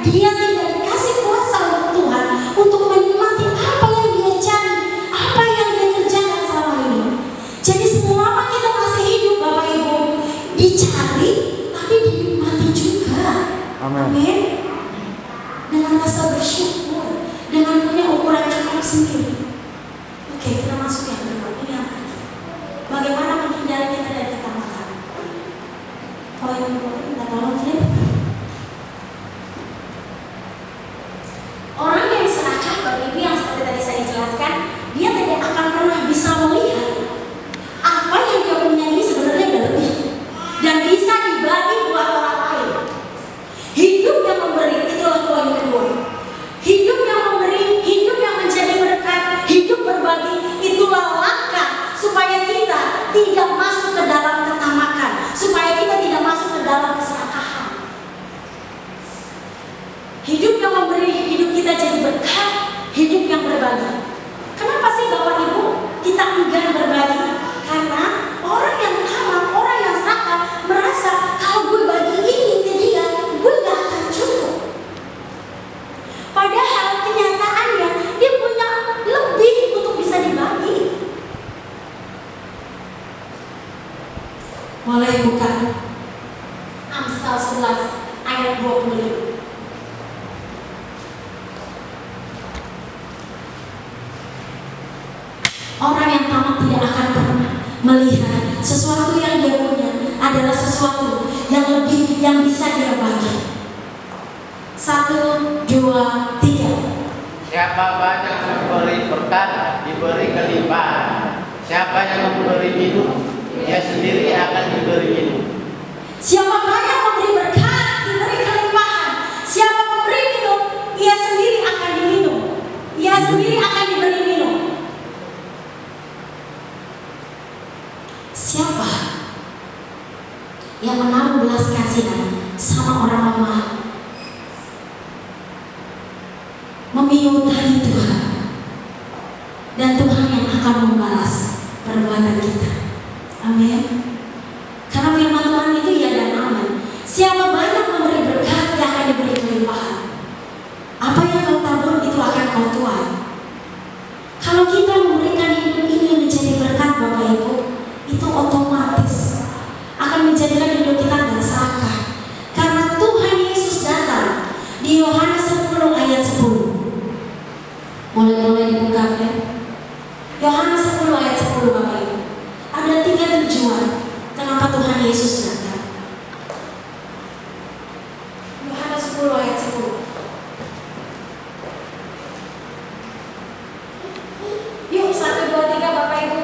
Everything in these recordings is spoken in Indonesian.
dia tidak dikasih kuasa untuk Tuhan untuk menikmati apa yang dia cari, apa yang dia kerjakan selama ini. Jadi selama kita masih hidup Bapak Ibu, dicari tapi dinikmati juga. Amin. Dengan rasa bersyukur, dengan punya ukuran cukup sendiri. Oke, kita masuk yang kedua. Ini yang tadi. Bagaimana menghindari kita dari ketamakan? Poin kedua, kita tolong Flip. Orang yang serakah, Bapak Ibu, yang seperti tadi saya jelaskan, dia tidak akan pernah bisa melihat apa yang dia punya ini sebenarnya udah lebih dan bisa dibagi buat orang lain. Hidup yang memberi, itulah poin kedua. Hidup yang memberi, hidup yang menjadi berkat, hidup berbagi, itulah langkah supaya kita tidak masuk ke dalam ketamakan, supaya kita tidak masuk ke dalam keserakahan. Hidup yang memberi, hidup kita jadi berkat, hidup yang berbagi. Kenapa sih Bapak Ibu kita enggan berbagi? Karena orang yang tamak, orang yang serakah merasa kalau gue bagi ini ke dia, gue gak akan cukup. Padahal kenyataannya dia punya lebih untuk bisa dibagi. Boleh buka Amsal 11 ayat 25. Orang yang tamak tidak akan pernah melihat sesuatu yang dia punya adalah sesuatu yang lebih yang bisa dia bagi. 1, 2, 3. Siapa banyak memberi berkat, diberi kelimpahan. Siapa yang memberi minum, dia sendiri akan diberi minum. Siapa banyak memberi berkat, diberi kelimpahan. Siapa memberi minum, ia sendiri akan diminum. Ia sendiri akan diberi minum. Siapa yang menaruh belas kasihan sama orang lemah, memintai Tuhan, dan Tuhan yang akan membalas perbuatan kita. Amin. Karena firman Tuhan itu ya dan amin. Siapa banyak memberi berkat, dia akan diberi kelimpahan. Apa yang kau tabur itu akan kau tuai. Kalau kita memberikan hidup ini menjadi berkat Bapak Ibu, itu otomatis akan menjadikan hidup kita gak serakah. Karena Tuhan Yesus datang di Yohanes 10 ayat 10. Boleh dibuka ya? Yohanes 10 ayat 10 Bapak Ibu. Ada 3 tujuan kenapa Tuhan Yesus datang. Yohanes 10 ayat 10. Yuk 1, 2, 3 Bapak Ibu.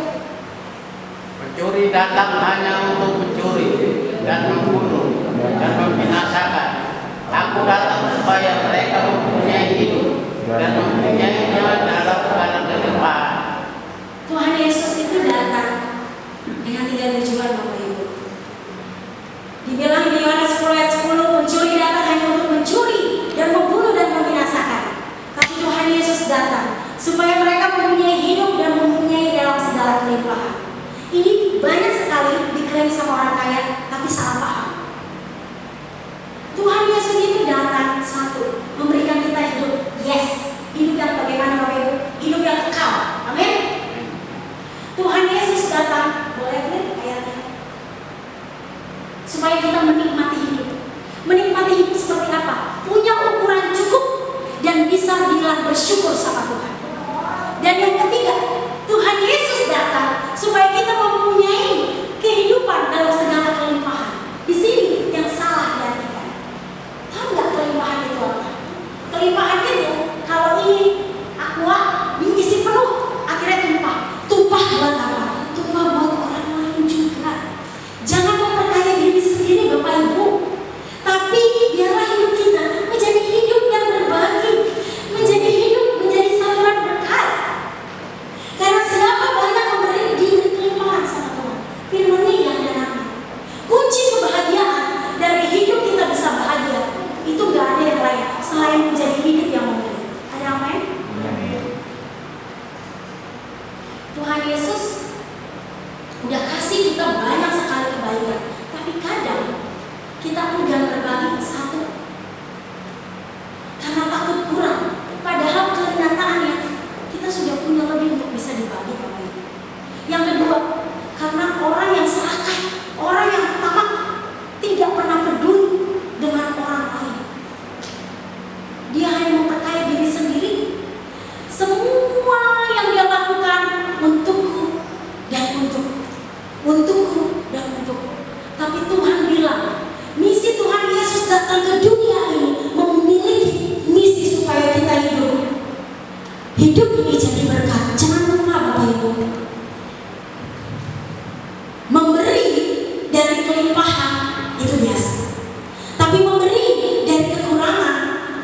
Pencuri datang hanya untuk mencuri dan membunuh dan membinasakan. Aku datang supaya mereka mempunyai hidup dan mempunyainya dalam segala kelimpahan. Tuhan Yesus itu datang dengan 3 tujuan Bapak Ibu. Dibilang di Yohanes 10 ayat 10, pencuri datang hanya untuk mencuri dan membunuh dan membinasakan. Tapi Tuhan Yesus datang supaya mereka mempunyai hidup dan mempunyai dalam segala kelimpahan. Ini banyak sekali diklaim sama orang kaya, tapi salah paham. Tuhan Yesus itu datang satu, memberikan kita hidup. Yes, hidup yang bagaimana Bapak Ibu? Hidup yang kekal. Amin. Tuhan Yesus datang, boleh lihat ayatnya, supaya kita menikmati hidup. Menikmati hidup seperti apa? Punya ukuran cukup dan bisa bilang bersyukur sama Tuhan. Dan yang ketiga, Tuhan Yesus datang supaya kita mempunyai kehidupan dalam segala kelimpahan. Di sini yang salah diartikan. Tahu nggak kelimpahan itu apa? Kelimpahan itu kalau ini aqua diisi penuh, akhirnya tumpah. Tumpah buat apa? Tumpah buat orang lain juga. Jangan memperkaya diri sendiri Bapak Ibu, tapi biarlah hidup kita menjadi hidup yang berbagi, menjadi hidup menjadi saluran berkat. Karena siapa banyak memberi, diberi kelimpahan sama Tuhan. Firman-Nya yang dan amin. Kunci kebahagiaan dari hidup kita bisa bahagia itu gak ada yang lain selain menjadi hidup yang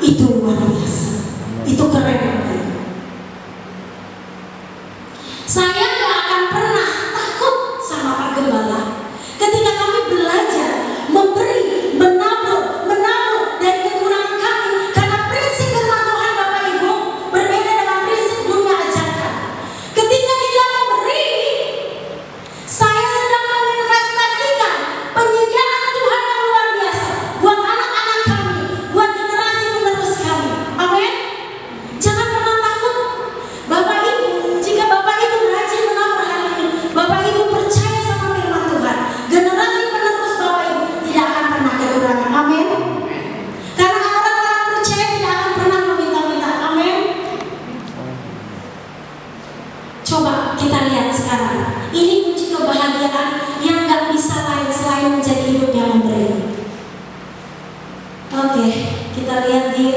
Itu luar biasa. Itu keren banget. Saya gak akan pernah takut sama Pak Gembala ketika kami belajar memberi, menabur dari kekurangan kami, karena prinsip firman Tuhan Bapak Ibu berbeda dengan prinsip dunia ajarkan. Ketika kita memberi, saya sedang menginvestasikan penyediaan Tuhan yang luar biasa buat anak-anak kami, buat generasi penerus kami. Amin. Jangan pernah takut. Bapak Ibu, jika Bapak Ibu rajin menabur hari ini, Bapak Ibu percaya sama firman Tuhan, generasi penerus Bapak Ibu tidak akan pernah kekurangan. Amin. Karena orang-orang percaya tidak akan pernah meminta-minta. Amin. Coba kita lihat sekarang. Ini kunci kebahagiaan yang gak bisa lain selain menjadi hidup yang memberi. Oke, kita lihat di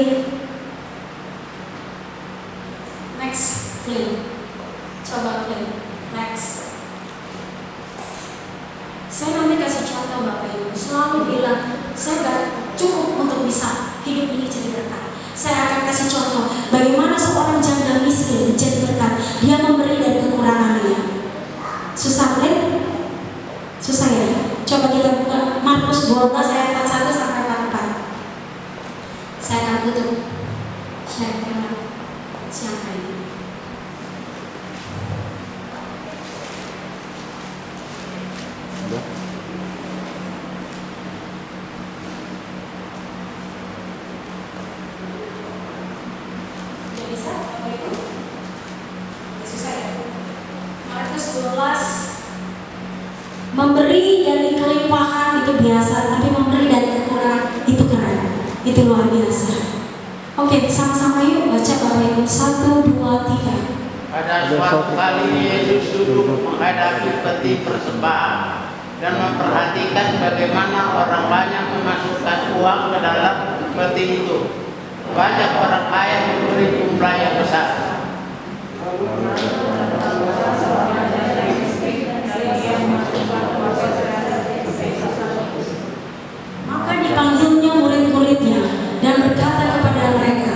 next, Flynn. Coba Flynn, next. Saya nanti kasih contoh Bapak Ibu. Selalu bilang, saya gak cukup untuk bisa hidup ini jadi berkat. Saya akan kasih contoh bagaimana seorang janda miskin menjadi berkat. Dia memberi dari kekurangannya. Susah Flynn? Susah ya? Coba kita buka Markus 12 ayat 41 sampai 44. Saya akan tutup share firman siang hari ini. Tidak bisa, Bapak Ibu? Susah ya? Markus 12. Memberi dari kelimpahan itu biasa, tapi memberi dari kekurangan itu keren. Itu luar biasa. Oke, sama-sama yuk baca Bapak Ibu. 1, 2, 3. Pada suatu kali Yesus duduk menghadapi peti persembahan dan memperhatikan bagaimana orang banyak memasukkan uang ke dalam peti itu. Banyak orang kaya memberi jumlah yang besar. Maka dipanggilnya murid-muridnya dan berkata kepada mereka,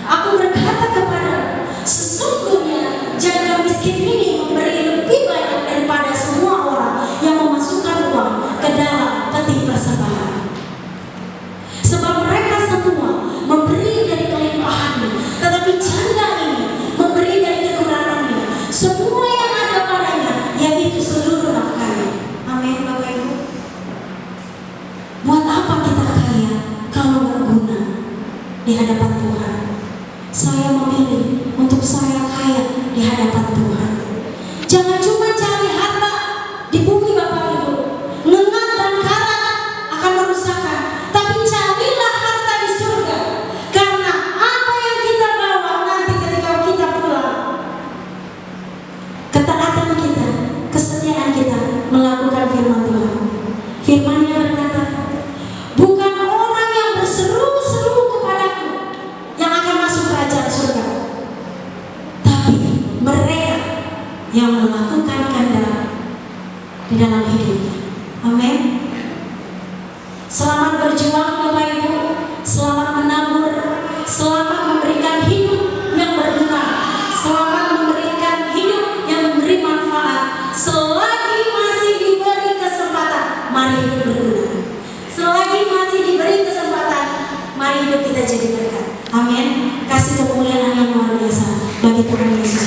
"Aku berkata kepada, sesungguhnya janda miskin ini memberi lebih banyak daripada semua orang yang memasukkan uang ke dalam peti persembahan. Sebab mereka semua memberi dari kelimpahannya, tetapi janda ini memberi dari kekurangannya, semua yang ada padanya, yaitu seluruh nafkahnya." Amin, Bapak Ibu. Buat apa kita kaya kalau berguna di hadapan Tuhan? Saya memilih untuk saya kaya di hadapan Tuhan. Jangan cuma cari harta di bumi Bapak Ibu. Lengan dan karat akan merusakkan, tapi carilah harta di surga. Karena apa yang kita bawa nanti ketika kita pulang, ketaatan kita, kesetiaan kita melakukan firman Tuhan. Firman-Nya berkata, bukan orang yang berseru-seru kepadaku yang akan masuk kerajaan surga, tapi mereka yang melakukan kehendak di dalam hidupnya. Amin. Selamat berjuang Bapak Ibu, selamat menabur, selamat memberikan hidup yang berguna, selamat memberikan hidup yang memberi manfaat. Selagi masih diberi kesempatan, mari hidup berguna. Selagi masih diberi kesempatan, mari hidup kita jadi berkat. Amin. Kasih kemuliaan yang luar biasa bagi Tuhan Yesus.